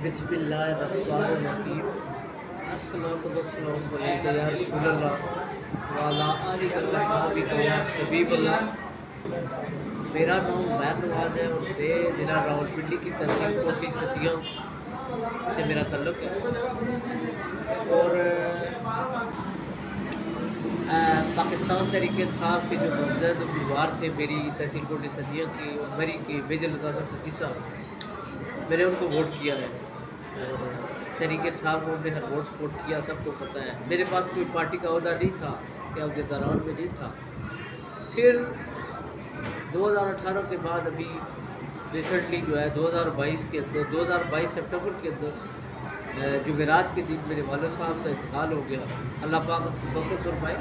बिस्मिल्लाहिर्रहमानिर्रहीम। अस्सलातु वस्सलामु अलैका या रसूलल्लाह व अला आलिका व सहाबिका या हबीबल्लाह। मेरा नाम उमैर नवाज़ है और मैं ज़िला रावलपिंडी की तहसील कोटी सतिया से मेरा ताल्लुक़ है। और पाकिस्तान तहरीक-ए-इंसाफ के जो नामज़द उम्मीदवार थे मेरी तहसील कोटी सतिया की मरी के मेजर लताफ़ सती साहब, मैंने उनको वोट किया है और तहरीक-ए-इंसाफ को हमने हर वोट सपोर्ट किया, सबको पता है। मेरे पास कोई पार्टी का अहदा नहीं था या अहदेदारान में नहीं था। फिर 2018 के बाद अभी रिसेंटली जो है 2022 के अंदर 2022 सितंबर के अंदर जुमेरात के दिन मेरे वालिद साहब का इंतकाल हो गया, अल्लाह पाक बरकत फरमाए।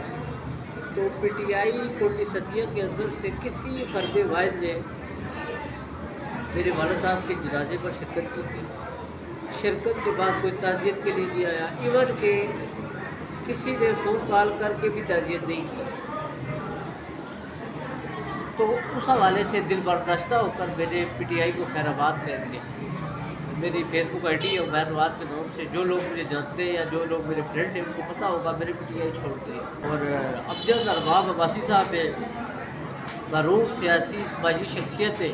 तो पीटीआई कोटी सतिया के अंदर से किसी फर्द वाहिद ने मेरे वालिद साहब के जनाजे पर शिरकत की थी। शिरकत के बाद कोई ताज़ियत के लिए नहीं आया, इवन के किसी ने फ़ोन कॉल करके भी ताज़ियत नहीं की। तो उस हवाले से दिल बर्दाश्ता होकर मैंने पीटीआई को खैराबाद कर दिया। मेरी फेसबुक आईडी है उमैर नवाज़ के नाम से। जो लोग मुझे जानते हैं या जो लोग मेरे फ्रेंड हैं उनको पता होगा मेरे पीटीआई छोड़ते हैं। और अफजल अरबाब अब्बासी साहब है मरूफ सियासी समाजी शख्सियत है।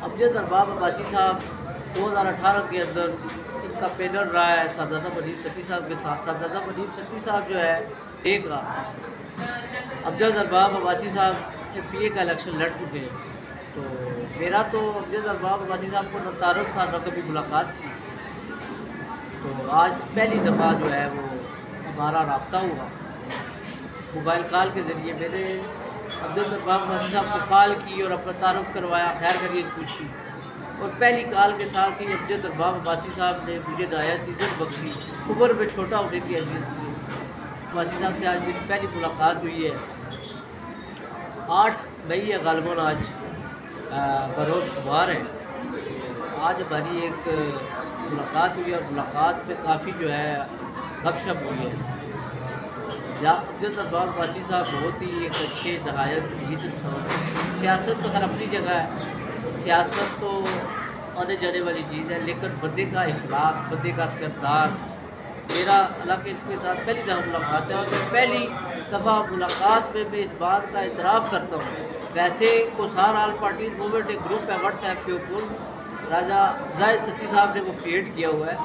अफजल अरबाब अब्बासी साहब 2018 के अंदर इनका पैनल रहा है साहबजादा मुनीब सती साहब के साथ। साहबजादा मुनीब सती साहब जो है एक रहा, अफजल अरबाब अब्बासी साहब MPA का इलेक्शन लड़ चुके हैं। तो मेरा तो अफजल अरबाब अब्बासी साहब को न तारुफ था न कभी मुलाकात थी। तो आज पहली दफ़ा जो है वो हमारा रब्ता हुआ मोबाइल कॉल के ज़रिए। मैंने अफजल अरबाब अब्बासी साहब को कॉल की और अपना तारुफ करवाया, खैर खैरियत पूछी। और पहली कॉल के साथ ही अफजल अरबाब अब्बासी साहब ने मुझे नायत इज़्ज़त बख्शी, उम्र में छोटा होने की हैसियत थी। अब्बासी साहब से आज मेरी पहली मुलाकात हुई है। 8 मई है ग़ालिबन, आज बरोज़ सोमवार है। आज हमारी एक मुलाकात हुई और मुलाकात में काफ़ी जो है गपशप हुई है। अफजल अरबाब अब्बासी साहब बहुत ही एक अच्छे नहायत फीस इंसान है। सियासत तो हर अपनी जगह है, सियासत तो आने जाने वाली चीज़ है, लेकिन बंदे का इखलाक, बंदे का किरदार। मेरा अल्लाह के इनके साथ पहली दफ़ा मुलाकात है और पहली दफ़ा मुलाकात में मैं इस बात का इतराफ़ करता हूँ। वैसे कोसार आल पार्टी मूवमेंट एक ग्रुप है व्हाट्सएप के ऊपर, राजा जाहिद सती साहब ने वो क्रिएट किया हुआ है,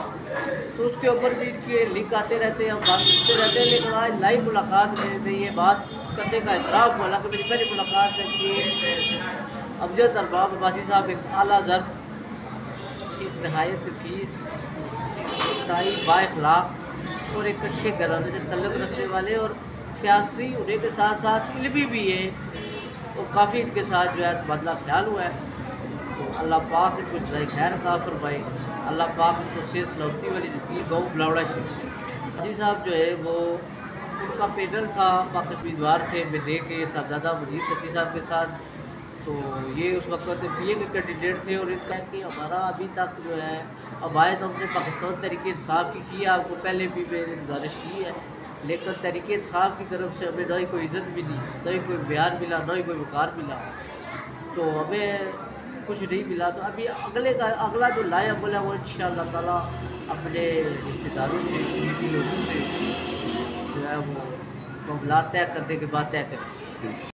तो उसके ऊपर भी इनके लिंक आते रहते हैं, हम बात करते रहते हैं। लेकिन आज लाइव मुलाकात में ये बात करने का इतराफ़ हुआ कि मेरी पहली मुलाकात है कि अफजल अरबाब अब्बासी साहब एक आला ज़र्फ़, एक नहायत फीस, इंतहाई बाइखलाक और एक अच्छे घराने से तल्लुक़ रखने वाले और सियासी होने के साथ साथ इल्मी भी है। और काफ़ी इनके साथ जो है तबादला ख्याल हुआ है। तो अल्लाह पाक इनको जज़ाए खैर अता फरमाए, अल्लाह पाक इनको सेहत सलामती वाली ज़िंदगी गौ बुलावड़ा शरीफ से। जी साहब जो है वो उनका पैनल था, पाकिस्तानी उम्मीदवार थे, मैं दे के साहबजादा मुनीब सती साहब के साथ। तो ये उस वक्त MPA के कैंडिडेट थे और इनका कि हमारा अभी तक जो है अबायद हमने पाकिस्तान तहरीक-ए-इंसाफ की है, आपको पहले भी मैंने गुजारिश की है, लेकिन तहरीक-ए-इंसाफ की तरफ से हमें ना ही कोई इज़्ज़त मिली, ना ही कोई बयान मिला, ना ही कोई वक़ार मिला, तो हमें कुछ नहीं मिला। तो अभी अगला जो लाए अमल है वो इंशाअल्लाह ताला अपने रिश्तेदारों से, करीबी लोगों से जो है वो मामला तय करने के बाद तय करें।